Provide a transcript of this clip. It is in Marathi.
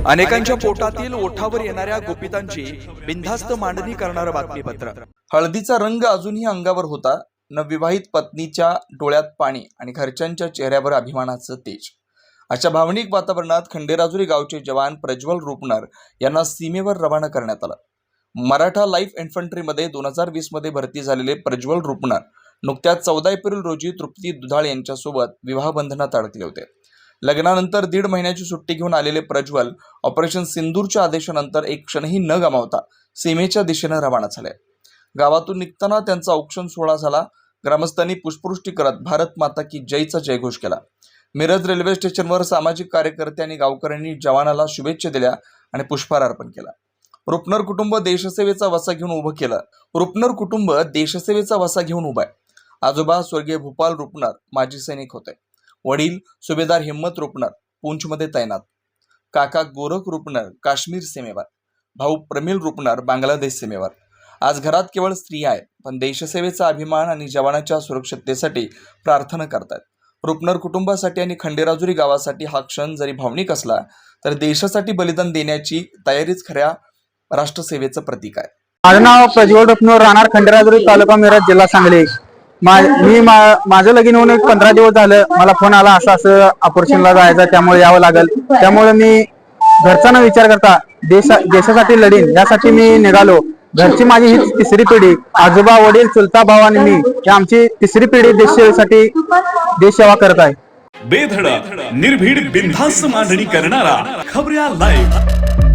अनेकांच्या पोटातील ओठावर येणाऱ्या गुपितांची बिनधास्त मांडणी करणारं बातमीपत्र। हळदीचा रंग अजूनही अंगावर होता, नवविवाहित पत्नीच्या डोळ्यात पाणी आणि घरच्यांच्या चेहऱ्यावर अभिमानाचं तेज। अशा भावनिक वातावरणात खंडेराजुरी गावचे जवान प्रज्वल रुपनर यांना सीमेवर रवाना करण्यात आलं। मराठा लाईफ इन्फंट्रीमध्ये 2020 मध्ये भरती झालेले प्रज्वल रुपनर नुकत्याच 14 एप्रिल रोजी तृप्ती दुधाळ यांच्यासोबत विवाहबंधनात अडकले होते। लग्नानंतर 1.5 महिन्याची सुट्टी घेऊन आलेले प्रज्वल ऑपरेशन सिंदूरच्या आदेशानंतर एक क्षणही न गमावता सीमेच्या दिशेने रवाना झाले। गावातून निघताना त्यांचा औक्षण सोहळा झाला। ग्रामस्थांनी पुष्पवृष्टी करत भारत माता की जयचा जयघोष केला। मिरज रेल्वे स्टेशनवर सामाजिक कार्यकर्ते आणि गावकऱ्यांनी जवानाला शुभेच्छा दिल्या आणि पुष्पहार अर्पण केला। रुपनर कुटुंब देशसेवेचा वसा घेऊन उभं केलं। रुपनर कुटुंब देशसेवेचा वसा घेऊन उभं आहे। आजोबा स्वर्गीय भूपाल रुपनर माजी सैनिक होते। वडील सुभेदार हिम्मत रुपनर पुंछमध्ये तैनात। काका गोरख रुपनर काश्मीर सीमेवर। भाऊ प्रमिल रुपनर बांगलादेश सीमेवर। आज घरात केवळ स्त्रिया आहेत, पण देशसेवेचा अभिमान आणि जवानाच्या सुरक्षिततेसाठी प्रार्थना करतात। रुपनर कुटुंबासाठी आणि खंडेराजुरी गावासाठी हा क्षण जरी भावनिक असला तर देशासाठी बलिदान देण्याची तयारीच खऱ्या राष्ट्रसेवेचं प्रतीक आहे। माझं नाव प्रज्वल रुपनर, राहणार खंडेराजुरी, तालुका मिरज, जिल्हा सांगली। माझं लगीन होऊन 15 दिवस झालं। मला फोन आला असं ऑपरेशनला जायचं, त्यामुळे यावं लागेल। त्यामुळे मी घरचा विचार करता देशासाठी लढीन यासाठी मी निघालो। घरची माझी ही तिसरी पिढी, आजोबा, वडील, चुलता भाऊ आणि मी, ही आमची तिसरी पिढी देशासाठी देश सेवा करत आहे। बेधडक निर्भीड बिनधास्त मांडणी करणारा खबऱ्या लाईव्ह।